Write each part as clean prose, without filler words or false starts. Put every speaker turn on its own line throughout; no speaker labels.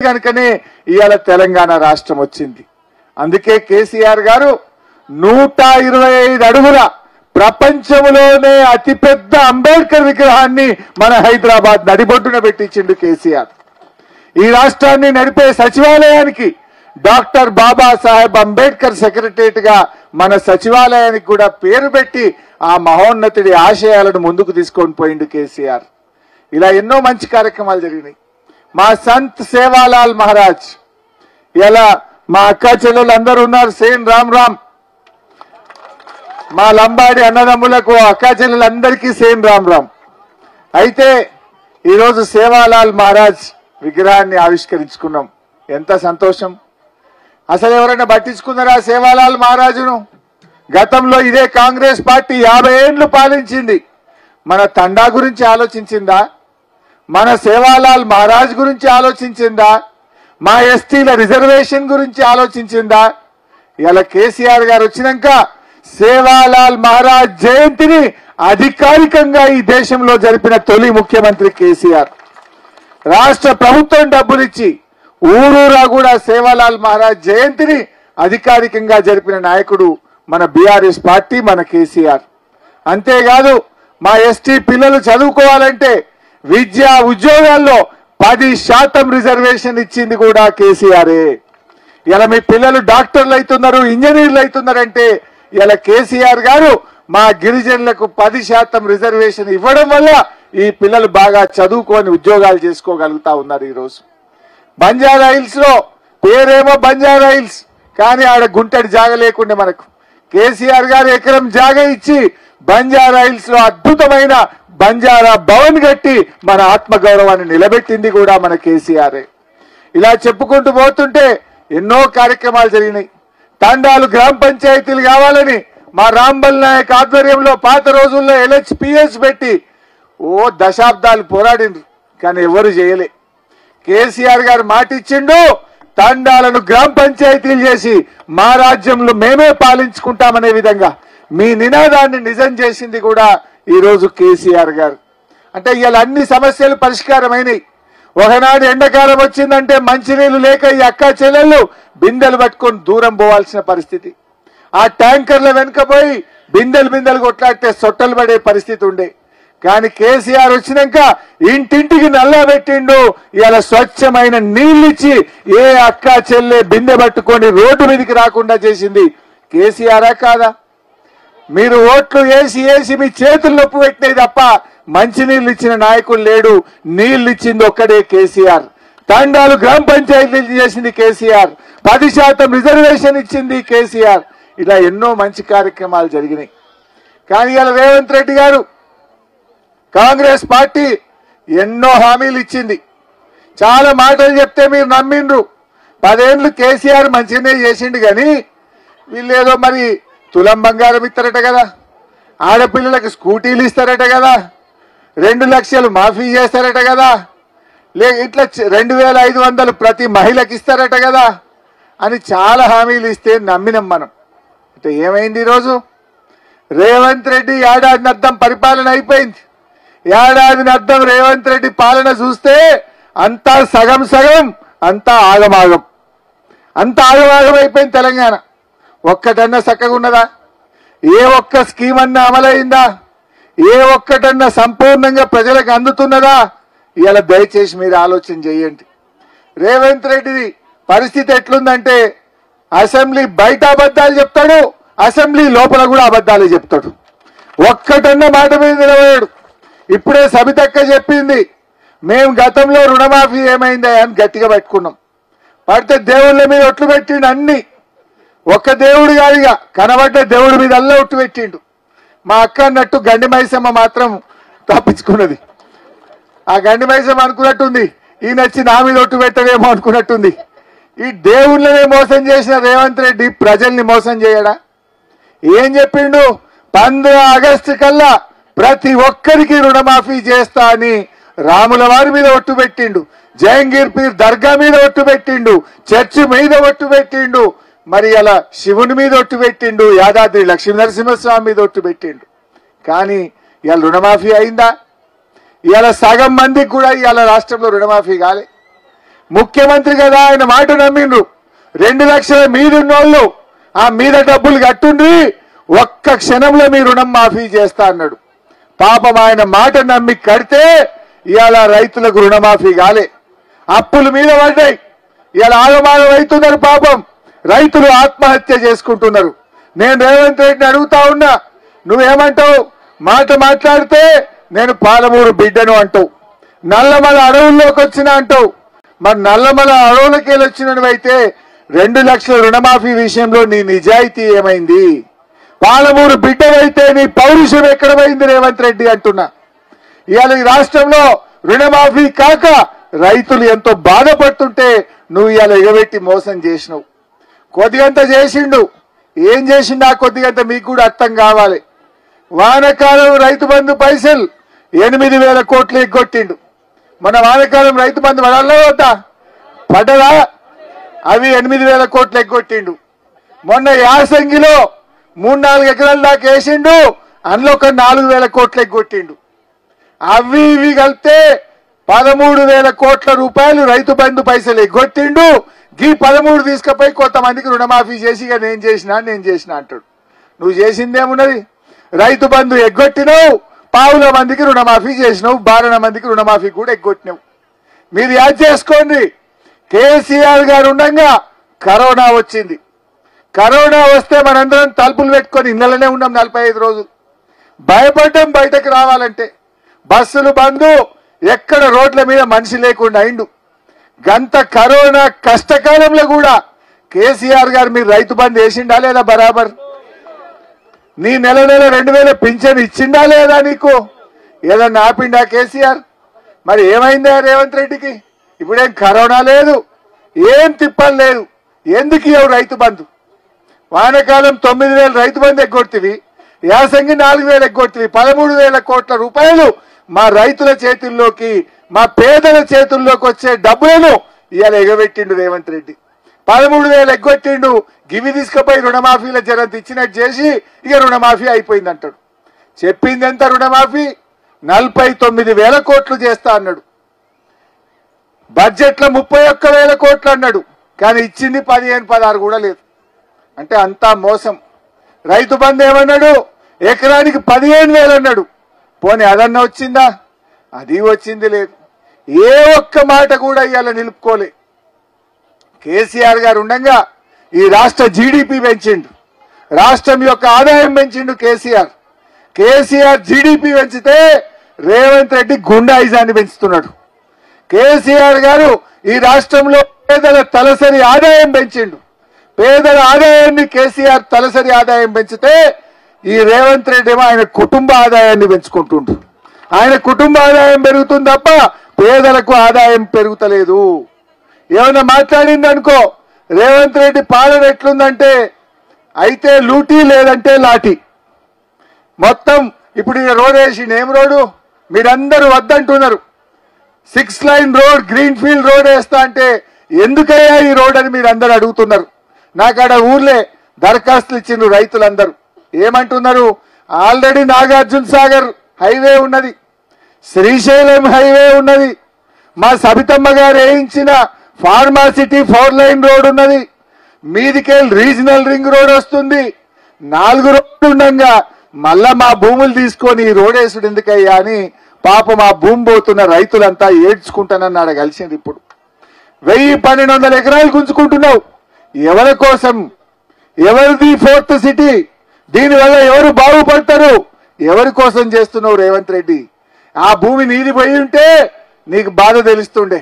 కనుకనే ఇవాళ తెలంగాణ రాష్ట్రం వచ్చింది. అందుకే కేసీఆర్ గారు 125 అడుగుల ప్రపంచంలోనే అతిపెద్ద అంబేద్కర్ విగ్రహాన్ని మన హైదరాబాద్ నడిబొడ్డున పెట్టించిండు కేసీఆర్. ఈ రాష్ట్రాన్ని నడిపే సచివాలయానికి డాక్టర్ బాబాసాహెబ్ అంబేద్కర్ సెక్రటరియట్ గా మన సచివాలయానికి కూడా పేరు పెట్టి ఆ మహోన్నతుడి ఆశయాలను ముందుకు తీసుకొని పోయిండు కేసీఆర్. ఇలా ఎన్నో మంచి కార్యక్రమాలు జరిగినాయి. మా సంత్ సేవాలాల్ మహారాజ్, ఇలా మా అక్కా చెల్లెలు అందరూ ఉన్నారు, సేన్ రామ్ రామ్. మా లంబాడి అన్నదమ్ములకు అక్కా చెల్లెలందరికీ సేన్ రామ్ రామ్. అయితే ఈరోజు సేవాలాల్ మహారాజ్ విగ్రహాన్ని ఆవిష్కరించుకున్నాం. ఎంత సంతోషం. అసలు ఎవరైనా పట్టించుకున్నారా సేవాలాల్ మహారాజును? గతంలో ఇదే కాంగ్రెస్ పార్టీ 50 ఏళ్లు పాలించింది. మన తండా గురించి ఆలోచించిందా? మన సేవాలాల్ మహారాజ్ గురించి ఆలోచించిందా? మా ఎస్టీల రిజర్వేషన్ గురించి ఆలోచించిందా? ఇలా కేసీఆర్ గారు వచ్చినాక సేవాలాల్ మహారాజ్ జయంతిని అధికారికంగా ఈ దేశంలో జరిపిన తొలి ముఖ్యమంత్రి కేసీఆర్. రాష్ట్ర ప్రభుత్వం డబ్బులిచ్చి ఊరూరా కూడా సేవాలాల్ మహారాజ్ జయంతిని అధికారికంగా జరిపిన నాయకుడు మన బీఆర్ఎస్ పార్టీ, మన కేసీఆర్. అంతేకాదు మా ఎస్టీ పిల్లలు చదువుకోవాలంటే విద్యా ఉద్యోగాల్లో 10% రిజర్వేషన్ ఇచ్చింది కూడా కేసీఆరే. ఇలా మీ పిల్లలు డాక్టర్లు అవుతున్నారు, ఇంజనీర్లు అవుతున్నారంటే ఇలా కేసీఆర్ గారు మా గిరిజనులకు 10% రిజర్వేషన్ ఇవ్వడం వల్ల ఈ పిల్లలు బాగా చదువుకొని ఉద్యోగాలు చేసుకోగలుగుతా ఉన్నారు. ఈరోజు బంజారా హిల్స్ లో పేరేమో బంజారా హిల్స్, కానీ ఆడ గుంటడి జాగ లేకుండే మనకు కేసీఆర్ గారు ఎకరం జాగ ఇచ్చి బంజారా హిల్స్ లో అద్భుతమైన బంజారా భవన్ కట్టి మన ఆత్మగౌరవాన్ని నిలబెట్టింది కూడా మన కేసీఆర్. ఇలా చెప్పుకుంటూ పోతుంటే ఎన్నో కార్యక్రమాలు జరిగినాయి. తండాలు గ్రామ పంచాయతీలు కావాలని మా రాంబల్ నాయక్ ఆధ్వర్యంలో పాత రోజుల్లో LHPS పెట్టి దశాబ్దాలు పోరాడిండ్రు, కానీ ఎవరు చేయలే. కేసీఆర్ గారు మాట ఇచ్చిండు, తండాలను గ్రామ పంచాయతీలు చేసి మా రాజ్యంలో మేమే పాలించుకుంటామనే విధంగా మీ నినాదాన్ని నిజం చేసింది కూడా ఈరోజు కేసీఆర్ గారు. అంటే ఇలా అన్ని సమస్యలు పరిష్కారమైనవి. ఒకనాడు ఎండాకాలం వచ్చిందంటే మంచినీళ్లు లేక ఈ అక్కా చెల్లెళ్ళు బిందెలు పట్టుకొని దూరం పోవాల్సిన పరిస్థితి. ఆ ట్యాంకర్ల వెనుకపోయి బిందెలు కొట్లాడితే సొట్టలు పడే పరిస్థితి ఉండే. కానీ కేసీఆర్ వచ్చినాక ఇంటింటికి నల్లా పెట్టిండు. ఇలా స్వచ్ఛమైన నీళ్ళిచ్చి ఏ అక్కా చెల్లె బిందె పట్టుకొని రోడ్డు మీదకి రాకుండా చేసింది కేసీఆరా కాదా? మీరు ఓట్లు వేసి మీ చేతులు నొప్పి పెట్టినవి తప్ప మంచినీళ్ళు ఇచ్చిన నాయకుడు లేడు. నీళ్లు ఇచ్చింది ఒక్కడే కేసీఆర్. తండాలు గ్రామ పంచాయతీలు చేసింది కేసీఆర్. 10% రిజర్వేషన్ ఇచ్చింది కేసీఆర్. ఇలా ఎన్నో మంచి కార్యక్రమాలు జరిగినాయి. కానీ ఇలా రేవంత్ రెడ్డి గారు, కాంగ్రెస్ పార్టీ ఎన్నో హామీలు ఇచ్చింది. చాలా మాటలు చెప్తే మీరు నమ్మిండ్రు. 10 ఏళ్లు కేసీఆర్ మంచిగానే చేసిండు, కానీ వీళ్ళేదో మరి తులం బంగారం ఇస్తారట కదా, ఆడపిల్లలకు స్కూటీలు ఇస్తారట కదా, 2 లక్షలు మాఫీ చేస్తారట కదా, ఇట్లా 2500 ప్రతి మహిళకి ఇస్తారట కదా అని చాలా హామీలు ఇస్తే నమ్మినాం మనం. అంటే ఏమైంది? ఈరోజు రేవంత్ రెడ్డి ఏడాదినర్థం పరిపాలన అయిపోయింది. ఏడాదినర్థం రేవంత్ రెడ్డి పాలన చూస్తే అంతా సగం అంతా ఆగమాగం అయిపోయింది తెలంగాణ. ఒక్కటన్నా చక్కగా ఉన్నదా? ఏ ఒక్క స్కీమ్ అన్నా అమలైందా? ఏ ఒక్కటన్నా సంపూర్ణంగా ప్రజలకు అందుతున్నదా? ఇలా దయచేసి మీరు ఆలోచన చేయండి. రేవంత్ రెడ్డి పరిస్థితి ఎట్లుందంటే అసెంబ్లీ బయట అబద్ధాలు చెప్తాడు, అసెంబ్లీ లోపల కూడా అబద్ధాలు చెప్తాడు. ఒక్కటన్నా మాట మీద నిలబడాడు. ఇప్పుడే సబితక్క చెప్పింది, మేము గతంలో రుణమాఫీ ఏమైందా అని గట్టిగా పట్టుకున్నాం. పడితే దేవుళ్ళ మీద ఒట్లు పెట్టిండు. అన్ని ఒక్క దేవుడు కాదుగా, కనబడ్డ దేవుడి మీద అల్లా ఒట్టు పెట్టిండు. మా అక్క అన్నట్టు గండి మైసమ్మ మాత్రం తప్పించుకున్నది. ఆ గండి మైసమ్మ అనుకున్నట్టుంది, ఈయనొచ్చి నా మీద ఒట్టు పెట్టడేమో అనుకున్నట్టుంది. ఈ దేవుళ్ళనే మోసం చేసిన రేవంత్ రెడ్డి ప్రజల్ని మోసం చేయడా? ఏం చెప్పిండు? 15 ఆగస్టు కల్లా ప్రతి ఒక్కరికి రుణమాఫీ చేస్తా అని రాముల వారి మీద ఒట్టు పెట్టిండు, జయంగీర్ పీర్ దర్గా మీద ఒట్టు పెట్టిండు, చర్చి మీద ఒట్టు పెట్టిండు, మరి అలా శివుని మీద ఒట్టు పెట్టిండు, యాదాద్రి లక్ష్మీ నరసింహస్వామి మీద ఒట్టు పెట్టిండు. కానీ ఇవాళ రుణమాఫీ అయిందా? ఇవాళ సగం మందికి కూడా ఇవాళ రాష్ట్రంలో రుణమాఫీ కాలే. ముఖ్యమంత్రి కదా ఆయన మాట నమ్మిండ్రు 2 లక్షల మీదున్నోళ్ళు ఆ మీద డబ్బులు కట్టుండి ఒక్క క్షణంలో మీ రుణం మాఫీ చేస్తా అన్నాడు. పాపం ఆయన మాట నమ్మి కడితే ఇవాళ రైతులకు రుణమాఫీ కాలే, అప్పుల మీద పడ్డాయి. ఇవాళ ఆగమాగం అవుతున్నారు. పాపం రైతులు ఆత్మహత్య చేసుకుంటున్నారు. నేను రేవంత్ రెడ్డిని అడుగుతా ఉన్నా, నువ్వేమంటావు? మాట మాట్లాడితే నేను పాలమూరు బిడ్డను అంటావు, నల్లమల అడవుల్లోకి వచ్చిన అంటావు. మరి నల్లమల అడవులకి వచ్చినవైతే 2 లక్షల రుణమాఫీ విషయంలో నీ నిజాయితీ ఏమైంది? పాలమూరు బిడ్డవైతే నీ పౌరుషం ఎక్కడ పోయింది రేవంత్ రెడ్డి అంటున్నా. ఇవాళ ఈ రాష్ట్రంలో రుణమాఫీ కాక రైతులు ఎంతో బాధపడుతుంటే నువ్వు ఇవాళ ఎగబెట్టి మోసం చేసినావు. కొద్దిగంత చేసిండు, ఏం చేసిండు ఆ కొద్దిగంత మీకు కూడా అర్థం కావాలి. వానకాలం రైతు బంధు పైసలు 8,000 కోట్లు ఎగ్గొట్టిండు. మన వానకాలం రైతు బంధు పడాలా వద్దా? పడ్డదా? అవి 8,000 కోట్లు ఎగ్గొట్టిండు. మొన్న యాసంగిలో 3-4 ఎకరాల దాకా వేసిండు, అందులో ఒక 4,000 కోట్లు ఎగ్గొట్టిండు. అవి ఇవి కలిపితే 13,000 కోట్ల రూపాయలు రైతు బంధు పైసలు ఎగ్గొట్టిండు. ఈ 13 తీసుకుపోయి కొంతమందికి రుణమాఫీ చేసి ఇక నేను చేసిన అంటాడు. నువ్వు చేసిందేమున్నది? రైతు బంధు ఎగ్గొట్టినావు, పావుల మందికి రుణమాఫీ చేసినావు, 12 మందికి రుణమాఫీ కూడా ఎగ్గొట్టినావు. మీరు యాద్ చేసుకోండి, కేసీఆర్ గారు ఉండగా కరోనా వచ్చింది. కరోనా వస్తే మనందరం తలుపులు పెట్టుకొని ఇళ్లలోనే ఉన్నాం 45 రోజులు. భయపడ్డం బయటకు రావాలంటే. బస్సులు బంధు, ఎక్కడ రోడ్ల మీద మనిషి లేకుండా అయిండు. గంత కరోనా కష్టకాలంలో కూడా కేసీఆర్ గారు మీరు రైతు బంధు వేసిండా లేదా? బరాబర్. నీ నెల 2,000 పింఛన్ ఇచ్చిండా లేదా? నీకు ఏదన్నా ఆపిండా కేసీఆర్? మరి ఏమైందా రేవంత్ రెడ్డికి? ఇప్పుడేం కరోనా లేదు, ఏం తిప్పలు లేదు. ఎందుకు ఇవ్వవు రైతు బంధు? వానకాలం 9,000 రైతు బంధు ఎగ్గొట్టివి, యాసంగి 4,000 ఎగ్గొట్టివి. 13,000 కోట్ల రూపాయలు మా రైతుల చేతుల్లోకి, మా పేదల చేతుల్లోకి వచ్చే డబ్బులను ఇవాళ ఎగబెట్టిండు రేవంత్ రెడ్డి. 13,000 ఎగ్గొట్టిండు. గివి తీసుకుపోయి రుణమాఫీల జరంత ఇచ్చినట్టు చేసి ఇక రుణమాఫీ అయిపోయింది అంటాడు. చెప్పింది ఎంత రుణమాఫీ? 49,000 కోట్లు చేస్తా అన్నాడు. బడ్జెట్ లో 31,000 కోట్లు అన్నాడు, కానీ ఇచ్చింది 15-16 కూడా లేదు. అంటే అంతా మోసం. రైతు బంధు ఏమన్నాడు? ఎకరానికి 15,000 అన్నాడు. పోనీ అదన్నా వచ్చిందా? అది వచ్చింది లేదు. ఏ ఒక్క మాట కూడా ఇవాళ నిలుపుకోలే. కేసీఆర్ గారు ఉండగా ఈ రాష్ట్ర జీడిపి పెంచిండు, రాష్ట్రం యొక్క ఆదాయం పెంచిండు కేసీఆర్. కేసీఆర్ జీడిపి పెంచితే రేవంత్ రెడ్డి గుండాయిజాన్ని పెంచుతున్నాడు. కేసీఆర్ గారు ఈ రాష్ట్రంలో పేదల తలసరి ఆదాయం పెంచిండు. పేదల ఆదాయాన్ని కేసీఆర్ తలసరి ఆదాయం పెంచితే ఈ రేవంత్ రెడ్డి ఏమో ఆయన కుటుంబ ఆదాయాన్ని పెంచుకుంటుండు. ఆయన కుటుంబ ఆదాయం పెరుగుతుంది తప్ప పేదలకు ఆదాయం పెరుగుతలేదు. ఏమైనా మాట్లాడిందనుకో, రేవంత్ రెడ్డి పాలన ఎట్లుందంటే అయితే లూటీ లేదంటే లాఠీ. మొత్తం ఇప్పుడు ఈ రోడ్ వేసిండు. ఏం రోడ్డు? మీరందరూ వద్దంటున్నారు. 6 line road, green field road వేస్తా అంటే ఎందుకయ్యా ఈ రోడ్ అని మీరందరూ అడుగుతున్నారు. నాకాడ ఊర్లే దరఖాస్తులు ఇచ్చిండ్రు రైతులందరూ. ఏమంటున్నారు? ఆల్రెడీ నాగార్జున సాగర్ హైవే ఉన్నది, శ్రీశైలం హైవే ఉన్నది, మా సబితమ్మ గారు వేయించిన ఫార్మాసిటీ 4 లైన్ రోడ్ ఉన్నది, మీదికెళ్ళి రీజనల్ రింగ్ రోడ్ వస్తుంది. 4 రోడ్లు ఉండగా మళ్ళా మా భూములు తీసుకొని ఈ రోడ్ వేసుడు ఎందుకయ్యా అని పాపం ఆ భూమి పోతున్న రైతులంతా ఏడ్చుకుంటానన్నాడు కలిసింది. ఇప్పుడు 1,000-1,200 ఎకరాలు గుంజుకుంటున్నావు. ఎవరి కోసం? ఎవరిది 4th సిటీ? దీనివల్ల ఎవరు బాగుపడతారు? ఎవరి కోసం చేస్తున్నావు రేవంత్ రెడ్డి? ఆ భూమి నీది పోయి ఉంటే నీకు బాధ తెలుస్తుండే.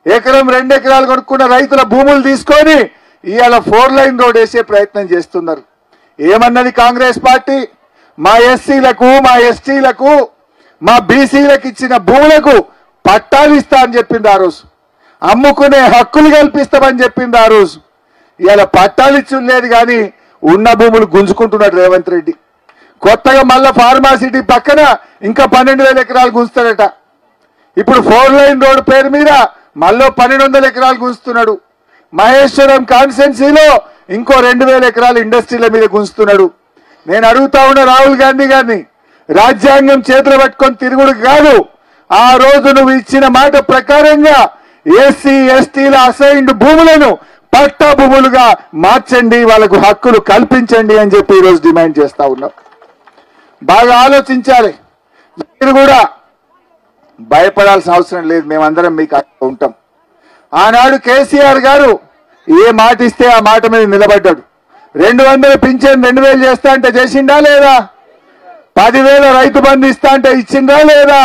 1-2 ఎకరాలు కొనుక్కున్న రైతుల భూములు తీసుకొని ఇవాళ 4 లైన్ రోడ్ వేసే ప్రయత్నం చేస్తున్నారు. ఏమన్నది కాంగ్రెస్ పార్టీ? మా ఎస్సీలకు, మా ఎస్టీలకు, మా బీసీలకు ఇచ్చిన భూములకు పట్టాలు ఇస్తా అని చెప్పింది ఆ రోజు. అమ్ముకునే హక్కులు కల్పిస్తామని చెప్పింది ఆ రోజు. ఇవాళ పట్టాలు ఇచ్చి లేదు, కానీ ఉన్న భూములు గుంజుకుంటున్నాడు రేవంత్ రెడ్డి. కొత్తగా మళ్ళా ఫార్మాసిటీ పక్కన ఇంకా 12,000 ఎకరాలు గుంజుతాడట. ఇప్పుడు 4 లైన్ రోడ్ పేరు మీద మళ్ళీ 1,200 ఎకరాలు గుంజుతున్నాడు. మహేశ్వరం కాన్స్టిట్యున్సీలో ఇంకో 2,000 ఎకరాలు ఇండస్ట్రీల మీద గుంజుతున్నాడు. నేను అడుగుతా ఉన్న రాహుల్ గాంధీ గారిని, రాజ్యాంగం చేతులు పట్టుకొని తిరుగుడు కాదు. ఆ రోజు నువ్వు ఇచ్చిన మాట ప్రకారంగా ఎస్సీ ఎస్టీల అసైన్డ్ భూములను పట్టా భూములుగా మార్చండి, వాళ్ళకు హక్కులు కల్పించండి అని చెప్పి ఈరోజు డిమాండ్ చేస్తా ఉన్నాం. బాగా ఆలోచించాలి. మీరు కూడా భయపడాల్సిన అవసరం లేదు, మేమందరం మీకు ఉంటాం. ఆనాడు కేసీఆర్ గారు ఏ మాట ఇస్తే ఆ మాట మీద నిలబడ్డాడు. 200 పింఛన్ 2000 చేస్తా అంటే చేసిండా లేదా? 10,000 రైతు బంధు ఇస్తా అంటే ఇచ్చిందా లేదా?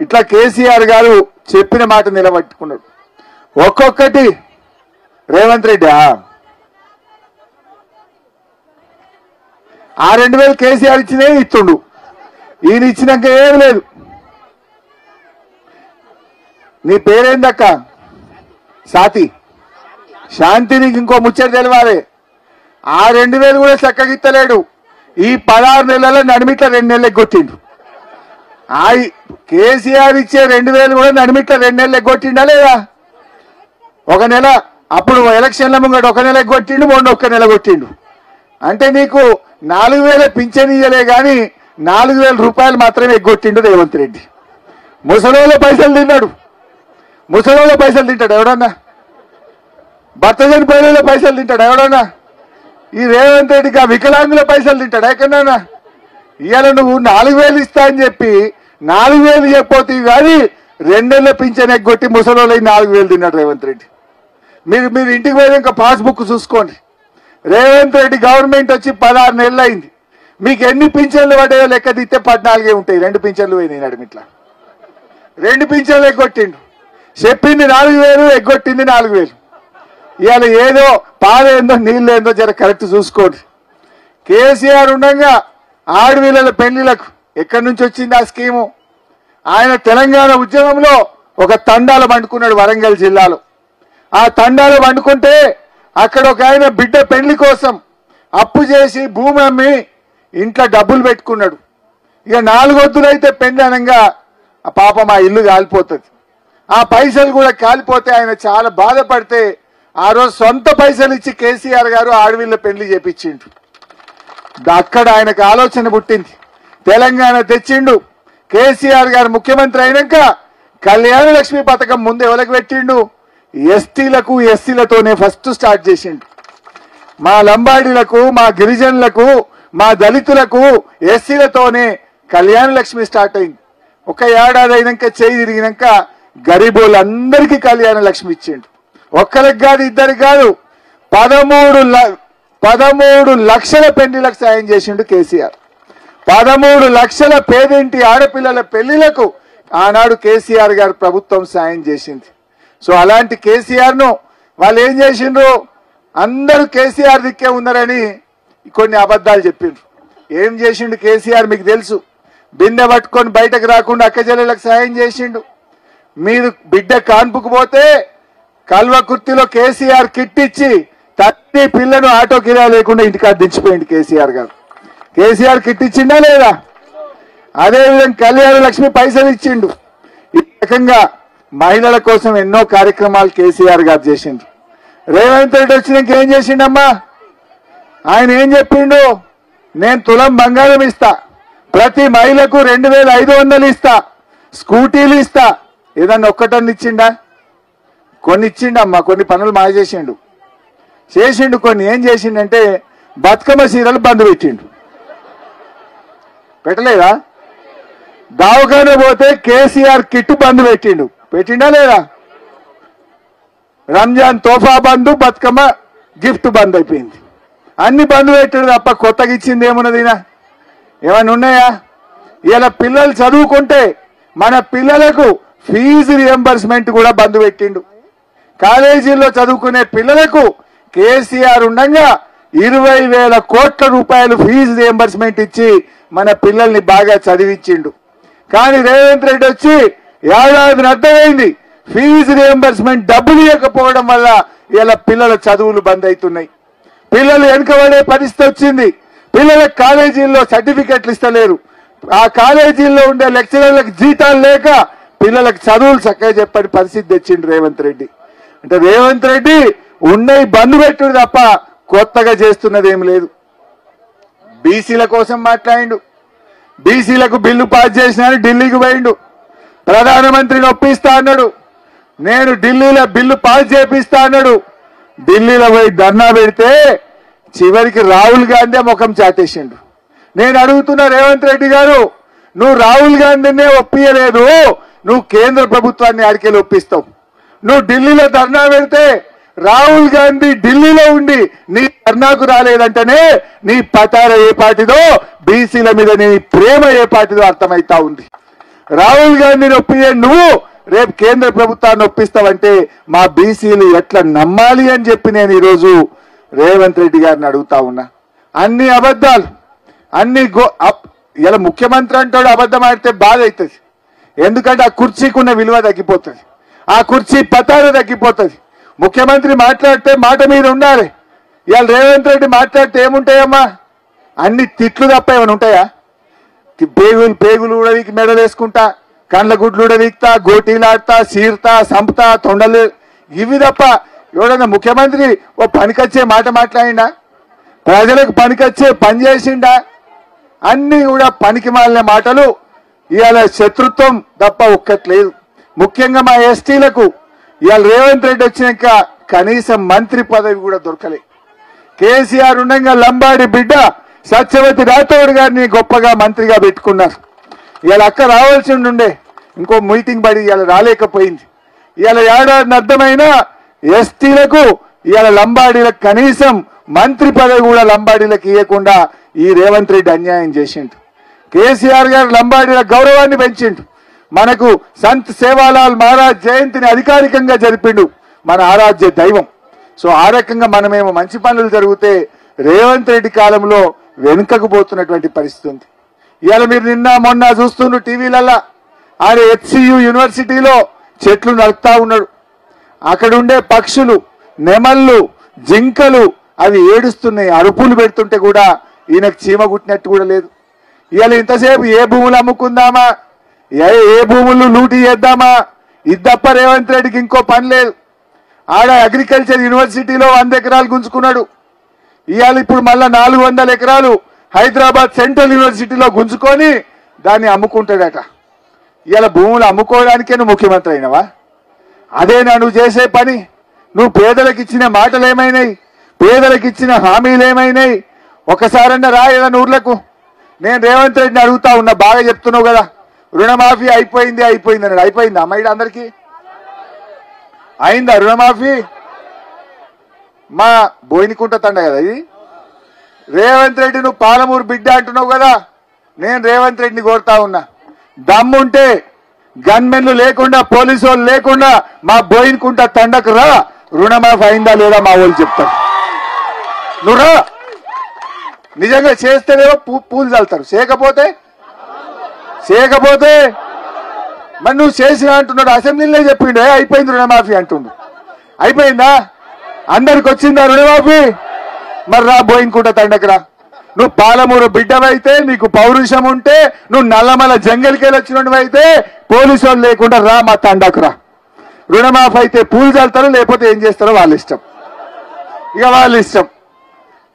ఇట్లా కేసీఆర్ గారు చెప్పిన మాట నిలబెట్టుకున్నాడు. ఒక్కొక్కటి రేవంత్ రెడ్డి ఆ 2000 కేసీఆర్ ఇచ్చినే ఇస్తుండు, ఈయన ఇచ్చినాక ఏం లేదు. నీ పేరేందక్క? సాతి శాంతి. నీకు ఇంకో ముచ్చట తెలవాలి. ఆ 2000 కూడా చక్కగిత్తలేడు. ఈ 16 నెలల నడిమిట్ల 2 నెలలు ఎగ్గొట్టిండు. ఆ కేసీఆర్ ఇచ్చే 2000 కూడా నడిమిట్ల 2 నెలలు ఎగ్గొట్టిండా లేదా? ఒక నెల అప్పుడు ఎలక్షన్ల ముంగట 1 నెల ఎగ్గొట్టిండు, మొన్న 1 నెల కొట్టిండు. అంటే నీకు 4000 పింఛన్ ఇయ్యలే గాని 4000 రూపాయలు మాత్రమే ఎగ్గొట్టిండు రేవంత్ రెడ్డి. ముసలోళ్ళ పైసలు తిన్నాడు. ముసలోళ్ళ పైసలు తింటాడు ఎవడన్నా? భర్త చనిపోయిన పైసలు తింటాడు ఎవడన్నా? ఈ రేవంత్ రెడ్డికి ఆ వికలాంగుల పైసలు తింటాడు ఎక్కడన్నా? ఇవాళ నువ్వు 4000 ఇస్తా అని చెప్పి 4000 చెప్పపోతే కానీ 2 నెలల పింఛన్ ఎగ్గొట్టి ముసలోళ్ళు 4000 తిన్నాడు రేవంత్ రెడ్డి. మీరు ఇంటికి పోయి ఇంకా పాస్బుక్ చూసుకోండి. రేవంత్ రెడ్డి గవర్నమెంట్ వచ్చి 16 నెలలు అయింది. మీకు ఎన్ని పింఛన్లు పడ్డాయో లెక్క తీస్తే 14 ఉంటాయి. 2 పింఛన్లు పోయినాయి నడిమిట్లా. 2 పింఛన్లు ఎగ్గొట్టిండు. చెప్పింది 4000, ఎగ్గొట్టింది 4000. ఇవాళ ఏదో పాలేందో నీళ్ళేందో జర కరెక్ట్ చూసుకోండి. కేసీఆర్ ఉండగా ఆడపిల్లల పెళ్లిలకు ఎక్కడి నుంచి వచ్చింది ఆ స్కీము? ఆయన తెలంగాణ ఉద్యమంలో ఒక తండాలు పండుకున్నాడు వరంగల్ జిల్లాలో. ఆ తండాలు పండుకుంటే అక్కడ ఒక ఆయన బిడ్డ పెళ్లి కోసం అప్పు చేసి భూమి అమ్మి ఇంట్లో డబ్బులు పెట్టుకున్నాడు. ఇక 4 వద్దులైతే పెళ్లి అనగా ఆ పాపం ఆ ఇల్లు కాలిపోతుంది. ఆ పైసలు కూడా కాలిపోతే ఆయన చాలా బాధపడితే ఆ రోజు సొంత పైసలు ఇచ్చి కేసీఆర్ గారు ఆడవిళ్ళ పెళ్లి చేపించిండు. అక్కడ ఆయనకు ఆలోచన పుట్టింది. తెలంగాణ తెచ్చిండు. కేసీఆర్ గారు ముఖ్యమంత్రి అయినాక కళ్యాణ లక్ష్మి పథకం ముందు ఎవరికి పెట్టిండు? ఎస్టీలకు ఎస్సీలతోనే ఫస్ట్ స్టార్ట్ చేసిండు. మా లంబాడీలకు, మా గిరిజనులకు, మా దళితులకు ఎస్సీలతోనే కళ్యాణ లక్ష్మి స్టార్ట్ అయింది. ఒక ఏడాది అయినాక చేయి తిరిగినాక గరీబోళ్ళందరికీ కళ్యాణ లక్ష్మి ఇచ్చిండు. ఒక్కరికి కాదు, ఇద్దరికి కాదు, 13 లక్షల పెళ్లిలకు సాయం చేసిండు కేసీఆర్. 13 లక్షల పేదింటి ఆడపిల్లల పెళ్లిలకు ఆనాడు కేసీఆర్ గారు ప్రభుత్వం సాయం చేసింది. సో అలాంటి కేసీఆర్ ను వాళ్ళు ఏం చేసిండ్రు? అందరూ కేసీఆర్ దిక్కే ఉన్నారని కొన్ని అబద్ధాలు చెప్పిండ్రు. ఏం చేసిండు కేసీఆర్ మీకు తెలుసు. బిందె పట్టుకొని బయటకు రాకుండా అక్కచెల్లెలకు సాయం చేసిండు. మీరు బిడ్డ కాన్పుకు పోతే కల్వకుర్తిలో కేసీఆర్ కిట్ ఇచ్చి తల్లి పిల్లను ఆటో కిరా లేకుండా ఇంటికి దించిపోయింది కేసీఆర్ గారు. కేసీఆర్ కిట్ ఇచ్చిండా లేదా? అదేవిధంగా కళ్యాణ లక్ష్మి పైసలు ఇచ్చిండు. ఈ రకంగా మహిళల కోసం ఎన్నో కార్యక్రమాలు కేసీఆర్ గారు చేసిండు. రేవంత్ రెడ్డి వచ్చినాక ఏం చేసిండమ్మా? ఆయన ఏం చెప్పిండు? నేను తులం బంగారం ఇస్తా, ప్రతి మహిళకు 2500 ఇస్తా, స్కూటీలు ఇస్తా. ఏదన్నా ఒక్కటన్ని ఇచ్చిండా? కొన్ని ఇచ్చిండమ్మా, కొన్ని పనులు మాయ చేసిండు. కొన్ని ఏం చేసిండంటే బతుకమ్మ చీరలు బంద్ పెట్టిండు. పెట్టలేదా? దావఖానా పోతే కేసీఆర్ కిట్ బంద్ పెట్టిండా లేదా? రంజాన్ తోఫా బంద్, బతుకమ్మ గిఫ్ట్ బంద్ అయిపోయింది. అన్ని బంద్ పెట్టాడు తప్ప కొత్తగా ఇచ్చింది ఏమున్నదినా? ఏమైనా ఉన్నాయా? ఇలా పిల్లలు చదువుకుంటే మన పిల్లలకు ఫీజు రియంబర్స్మెంట్ కూడా బంద్ పెట్టిండు. కాలేజీల్లో చదువుకునే పిల్లలకు కేసీఆర్ ఉండగా 20,000 కోట్ల రూపాయలు ఫీజు రియంబర్స్మెంట్ ఇచ్చి మన పిల్లల్ని బాగా చదివించిండు. కానీ రేవంత్ రెడ్డి వచ్చి ఏడాది అర్థమైంది, ఫీజు రియంబర్స్మెంట్ డబ్బులు ఇవ్వకపోవడం వల్ల ఇలా పిల్లల చదువులు బంద్ అవుతున్నాయి. పిల్లలు వెనుకబడే పరిస్థితి వచ్చింది. పిల్లలకు కాలేజీల్లో సర్టిఫికెట్లు ఇస్తలేరు. ఆ కాలేజీల్లో ఉండే లెక్చరర్లకు జీతాలు లేక పిల్లలకు చదువులు చక్కగా చెప్పని పరిస్థితి తెచ్చిండు రేవంత్ రెడ్డి. అంటే రేవంత్ రెడ్డి ఉన్నవి బంద్ పెట్టుడు తప్ప కొత్తగా చేస్తున్నది ఏం లేదు. బీసీల కోసం మాట్లాడిండు. బీసీలకు బిల్లు పాస్ చేసినా ఢిల్లీకి పోయిండు. ప్రధానమంత్రిని ఒప్పిస్తా అన్నాడు. నేను ఢిల్లీలో బిల్లు పాస్ చేపిస్తా అన్నాడు. ఢిల్లీలో పోయి ధర్నా పెడితే చివరికి రాహుల్ గాంధీ ముఖం చాటేసిండు. నేను అడుగుతున్నా రేవంత్ రెడ్డి గారు, నువ్వు రాహుల్ గాంధీనే ఒప్పియలేదు, నువ్వు కేంద్ర ప్రభుత్వాన్ని ఆడికెళ్ళి ఒప్పిస్తావు. నువ్వు ఢిల్లీలో ధర్నా పెడితే రాహుల్ గాంధీ ఢిల్లీలో ఉండి నీ ధర్నాకు రాలేదంటేనే నీ పతార ఏ పార్టీదో, బీసీల మీద నీ ప్రేమ ఏ పార్టీదో అర్థమైతా ఉంది. రాహుల్ గాంధీని ఒప్పియే నువ్వు రేపు కేంద్ర ప్రభుత్వాన్ని ఒప్పిస్తావంటే మా బీసీలు ఎట్లా నమ్మాలి అని చెప్పి నేను ఈరోజు రేవంత్ రెడ్డి గారిని అడుగుతా ఉన్నా. అన్ని అబద్ధాలు, అన్ని ఇలా ముఖ్యమంత్రి అంటాడు అబద్ధం ఆడితే బాధ అవుతుంది. ఎందుకంటే ఆ కుర్చీకున్న విలువ తగ్గిపోతుంది, ఆ కుర్చీ పతార తగ్గిపోతుంది. ముఖ్యమంత్రి మాట్లాడితే మాట మీద ఉండాలి. ఇవాళ రేవంత్ రెడ్డి మాట్లాడితే ఏముంటాయమ్మా? అన్ని తిట్లు తప్ప ఏమైనా ఉంటాయా? పేగులు కూడా వీకి మెడలు వేసుకుంటా, కండ్ల గుడ్లు కూడా వీక్తా, గోటీలాడతా, సీర్తా, సంపుతా, తొండలు, ఇవి తప్ప ఎవడన్నా ముఖ్యమంత్రి ఓ పనికొచ్చే మాట మాట్లాడిండా? ప్రజలకు పనికొచ్చే పని చేసిండా? అన్ని కూడా పనికి మాలిన మాటలు. ఇవాళ శత్రుత్వం తప్ప ఒక్కట్లేదు. ముఖ్యంగా మా ఎస్టీలకు ఇవాళ రేవంత్ రెడ్డి వచ్చినాక కనీసం మంత్రి పదవి కూడా దొరకలే. కేసీఆర్ ఉండగా లంబాడి బిడ్డ సత్యవతి రాథోడ్ గారిని గొప్పగా మంత్రిగా పెట్టుకున్నారు. ఇవాళ అక్క రావాల్సి ఉండే, ఇంకో మీటింగ్ పడి ఇవాళ రాలేకపోయింది. ఇవాళ ఏడాది అర్థమైన ఎస్టీలకు ఇవాళ లంబాడీలకు కనీసం మంత్రి పదవి కూడా లంబాడీలకు ఇవ్వకుండా ఈ రేవంత్ రెడ్డి అన్యాయం చేసిండు. కేసీఆర్ గారు లంబాడీల గౌరవాన్ని పెంచిండు. మనకు సంత్ సేవాలాల్ మహారాజ్ జయంతిని అధికారికంగా జరిపిండు మన ఆరాధ్య దైవం. సో ఆ రకంగా మనమేమో మంచి పనులు జరిగితే రేవంత్ రెడ్డి కాలంలో వెనుకకు పోతున్నటువంటి పరిస్థితి ఉంది. ఇవాళ మీరు నిన్న మొన్న చూస్తున్న టీవీలల్లా ఆయన హెచ్సియు యూనివర్సిటీలో చెట్లు నరుకుతా ఉన్నాడు. అక్కడ ఉండే పక్షులు, నెమళ్ళు, జింకలు అవి ఏడుస్తున్నాయి, అరుపులు పెడుతుంటే కూడా ఈయనకు చీమ గుట్టినట్టు కూడా లేదు. ఇవాళ ఇంతసేపు ఏ భూములు అమ్ముకుందామా, ఏ భూములు లూటీ చేద్దామా, ఇది తప్ప రేవంత్ రెడ్డికి ఇంకో పని లేదు. ఆడ అగ్రికల్చర్ యూనివర్సిటీలో 100 ఎకరాలు గుంజుకున్నాడు. ఇవాళ ఇప్పుడు మళ్ళా 400 ఎకరాలు హైదరాబాద్ సెంట్రల్ యూనివర్సిటీలో గుంజుకొని దాన్ని అమ్ముకుంటాడట. ఇవాళ భూములు అమ్ముకోవడానికే నువ్వు ముఖ్యమంత్రి అయినవా? అదేనా నువ్వు చేసే పని? నువ్వు పేదలకు ఇచ్చిన మాటలు ఏమైనాయి? పేదలకు ఇచ్చిన హామీలు ఏమైనాయి? ఒకసారన్నా రా ఏదైనా ఊర్లకు. నేను రేవంత్ రెడ్డిని అడుగుతా ఉన్నా, బాగా చెప్తున్నావు కదా రుణమాఫీ అయిపోయింది అన్నాడు. అయిపోయిందా అమ్మాయి అందరికీ? అయిందా రుణమాఫీ? మా బోయినకుంట తండ కదా ఇది. రేవంత్ రెడ్డి నువ్వు పాలమూరు బిడ్డ అంటున్నావు కదా, నేను రేవంత్ రెడ్డిని కోరుతా ఉన్నా, దమ్ముంటే గన్మెన్లు లేకుండా, పోలీసు వాళ్ళు లేకుండా మా బోయినకుంట తండకు రా, రుణమాఫీ అయిందా లేదా మా వాళ్ళు చెప్తారు. నువ్వు రా, నిజంగా చేస్తేనేమో పూలు చల్లుతారు, చేయకపోతే మరి నువ్వు చేసినా అంటున్నాడు. అసెంబ్లీలో చెప్పిండు అయిపోయింది రుణమాఫీ అంటుండు. అయిపోయిందా? అందరికి వచ్చిందా రుణమాఫీ? మరి రా బోయినకుంట తండకురా. నువ్వు పాలమూరు బిడ్డవైతే, నీకు పౌరుషం ఉంటే, నువ్వు నల్లమల జంగల్కెళ్ళి వచ్చినవైతే పోలీసు వాళ్ళు లేకుండా రా మా తండకురా. రుణమాఫీ అయితే పూలు చల్లుతారు, లేకపోతే ఏం చేస్తారో వాళ్ళ ఇష్టం. ఇక వాళ్ళ ఇష్టం.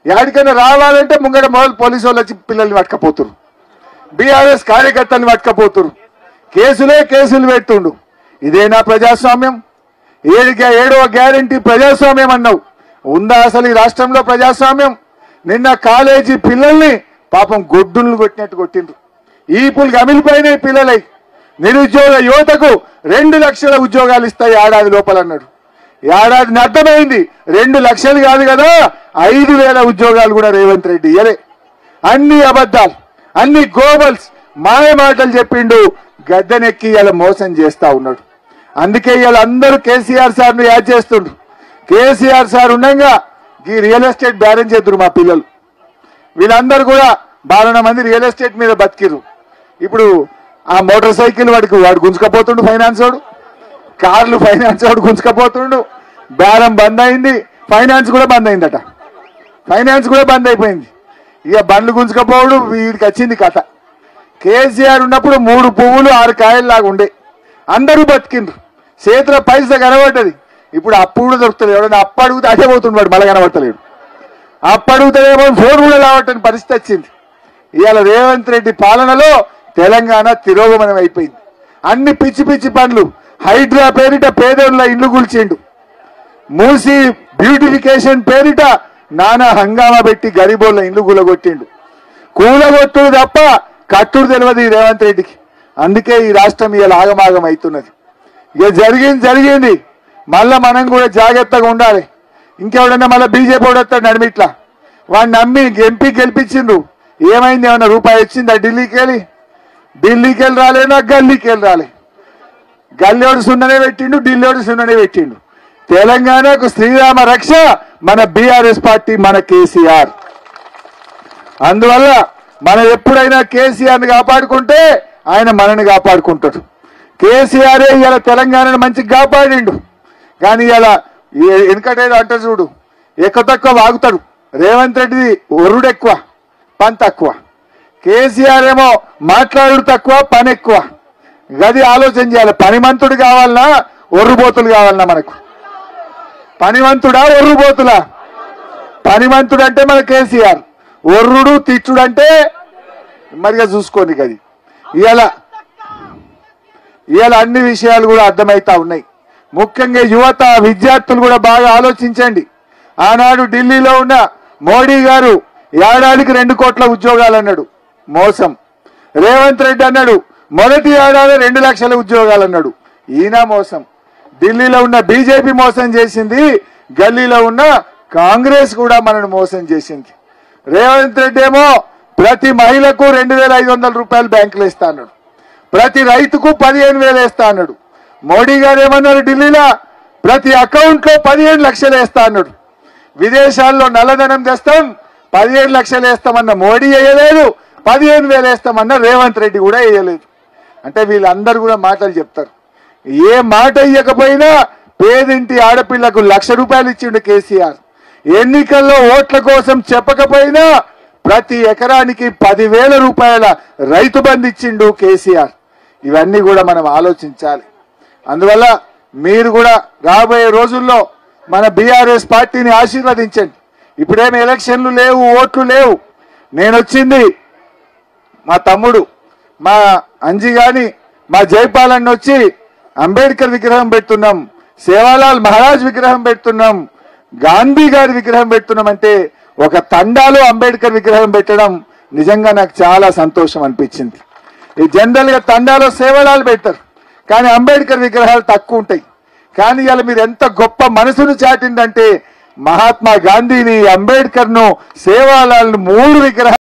ఎక్కడికైనా రావాలంటే ముంగడ మొదలు పోలీసు వాళ్ళు వచ్చి పిల్లల్ని పట్టుకపోతురు, బీఆర్ఎస్ కార్యకర్తల్ని పట్టుకపోతురు, కేసులు పెడుతుండు. ఇదేనా ప్రజాస్వామ్యం? ఏడవ గ్యారంటీ ప్రజాస్వామ్యం అన్నావు. ఉందా అసలు ఈ రాష్ట్రంలో ప్రజాస్వామ్యం? నిన్న కాలేజీ పిల్లల్ని పాపం గొడ్డులు కొట్టినట్టు కొట్టిండ్రు. ఈపులు గమిలిపోయినాయి పిల్లలై. నిరుద్యోగ యువతకు 2 లక్షల ఉద్యోగాలు ఇస్తాయి ఏడాది లోపల అన్నాడు. ఏడాదిని అర్థమైంది 2 లక్షలు కాదు కదా, 5,000 ఉద్యోగాలు కూడా రేవంత్ రెడ్డి ఇయ్యలే. అన్ని అబద్ధాలు, అన్ని గోబల్స్, మాయ మాటలు చెప్పిండు. గద్దెనెక్కి ఇలా మోసం చేస్తా ఉన్నాడు. అందుకే ఇలా అందరూ కేసీఆర్ సార్ను యాడ్ చేస్తుండ్రు. కేసీఆర్ సార్ ఉండగా ఈ రియల్ ఎస్టేట్ బ్యాలెన్స్ చేద్దరు మా పిల్లలు. వీళ్ళందరూ కూడా 12 మంది రియల్ ఎస్టేట్ మీద బతికిరు. ఇప్పుడు ఆ మోటార్ సైకిల్ వాడు గుంజుకపోతుండు, ఫైనాన్స్ వాడు, కార్లు ఫైనాన్స్ వాడు గుంజుకపోతుండు. బేరం బంద్ అయింది, ఫైనాన్స్ కూడా బంద్ అయిందట. ఫైనాన్స్ కూడా బంద్ అయిపోయింది. ఇక బండ్లు గుంజుకపోవడు వీడికి వచ్చింది కథ. కేసీఆర్ ఉన్నప్పుడు 3 పువ్వులు 6 కాయల్లాగా ఉండే, అందరూ బతికిండ్రు, చేతిలో పైసా కనబడ్డది. ఇప్పుడు అప్పు కూడా దొరుకుతుంది. ఎవడన్నా అప్పు అడిగితే అదే పోతుండడు, మళ్ళీ కనబడతలేడు. అప్పు అడుగుతాడేమో ఫోన్ కూడా లావట్టని పరిస్థితి వచ్చింది. ఇవాళ రేవంత్ రెడ్డి పాలనలో తెలంగాణ తిరోగమనం అయిపోయింది. అన్ని పిచ్చి పిచ్చి పనులు, హైడ్రా పేరిట పేదోళ్ళ ఇల్లు కూల్చిండు. మూసి బ్యూటిఫికేషన్ పేరిట నానా హంగామా పెట్టి గరీబోళ్ళ ఇల్లు కూలగొట్టిండు. కూలగొట్టుడు తప్ప కట్టుడు తెలియదు ఈ రేవంత్ రెడ్డికి. అందుకే ఈ రాష్ట్రం ఇలా ఆగమాగం అవుతున్నది. ఇక జరిగింది మళ్ళా మనం కూడా జాగ్రత్తగా ఉండాలి. ఇంకెవడన్నా మళ్ళీ బీజేపీ వస్తాడు నడిమిట్లా, వాడిని నమ్మి ఎంపీ గెలిపించిండ్రు. ఏమైంది? ఏమన్నా రూపాయి వచ్చిందా? ఢిల్లీకి వెళ్ళి రాలే, నాకు గల్లీకి వెళ్ళి రాలే. గల్లీోడు సున్ననే పెట్టిండు, ఢిల్లీోడు సున్ననే పెట్టిండు. తెలంగాణకు శ్రీరామ రక్ష మన బీఆర్ఎస్ పార్టీ, మన కేసీఆర్. అందువల్ల మనం ఎప్పుడైనా కేసీఆర్ని కాపాడుకుంటే ఆయన మనని కాపాడుకుంటాడు. కేసీఆరే ఇలా తెలంగాణను మంచిగా కాపాడిండు. కానీ ఇలా వెనకటేదో అంట చూడు, ఎక్కువ తక్కువ వాగుతాడు. రేవంత్ రెడ్డిది ఒర్రుడు ఎక్కువ, పని తక్కువ. కేసీఆర్ ఏమో మాట్లాడు తక్కువ, పని ఎక్కువ. గది ఆలోచన చేయాలి. పనిమంతుడు కావాలన్నా ఒర్రుబోతులు కావాలన్నా? మనకు పనివంతుడా ఒర్రుబోతులా? పనివంతుడు అంటే మన కేసీఆర్, ఒర్రుడు తిట్టుడు అంటే మరిగా చూసుకోండి. గది ఇవాళ అన్ని విషయాలు కూడా అర్థమవుతా ఉన్నాయి. ముఖ్యంగా యువత, విద్యార్థులు కూడా బాగా ఆలోచించండి. ఆనాడు ఢిల్లీలో ఉన్న మోడీ గారు ఏడాదికి 2 కోట్ల ఉద్యోగాలు అన్నాడు, మోసం. రేవంత్ రెడ్డి అన్నాడు మొదటి ఏడాది 2 లక్షల ఉద్యోగాలు అన్నాడు, ఈయన మోసం. ఢిల్లీలో ఉన్న బీజేపీ మోసం చేసింది, గల్లీలో ఉన్న కాంగ్రెస్ కూడా మనను మోసం చేసింది. రేవంత్ రెడ్డి ఏమో ప్రతి మహిళకు 2,500 రూపాయలు బ్యాంకులో ఇస్తా అన్నాడు, ప్రతి రైతుకు 15,000 వేస్తా అన్నాడు. మోడీ గారు ఏమన్నారు ఢిల్లీలో? ప్రతి అకౌంట్ లో 15 లక్షలు వేస్తా అన్నాడు. విదేశాల్లో నల్లధనం తెస్తాం, 15 లక్షలు వేస్తామన్న మోడీ వేయలేదు, 15,000 వేస్తామన్న రేవంత్ రెడ్డి కూడా వేయలేదు. అంటే వీళ్ళందరూ కూడా మాటలు చెప్తారు. ఏ మాట ఇయ్యకపోయినా పేదింటి ఆడపిల్లకు 1,00,000 రూపాయలు ఇచ్చిండు కేసీఆర్. ఎన్నికల్లో ఓట్ల కోసం చెప్పకపోయినా ప్రతి ఎకరానికి 10,000 రూపాయల రైతు బంధు ఇచ్చిండు కేసీఆర్. ఇవన్నీ కూడా మనం ఆలోచించాలి. అందువల్ల మీరు కూడా రాబోయే రోజుల్లో మన బీఆర్ఎస్ పార్టీని ఆశీర్వదించండి. ఇప్పుడేమి ఎలక్షన్లు లేవు, ఓట్లు లేవు. నేను వచ్చింది మా తమ్ముడు మా అంజి గాని మా జైపాలన్న వచ్చి అంబేద్కర్ విగ్రహం పెడుతున్నాం, సేవాలాల్ మహారాజ్ విగ్రహం పెడుతున్నాం, గాంధీ గారి విగ్రహం పెడుతున్నాం అంటే ఒక తండాలో అంబేద్కర్ విగ్రహం పెట్టడం నిజంగా నాకు చాలా సంతోషం అనిపించింది. ఈ జనరల్ గా తండాలో సేవలాలు పెడతారు, కానీ అంబేద్కర్ విగ్రహాలు తక్కువ ఉంటాయి. కానీ ఇలా మీరు ఎంత గొప్ప మనసును చాటిందంటే మహాత్మా గాంధీని, అంబేద్కర్ ను, సేవాలాల్ 3 విగ్రహాలు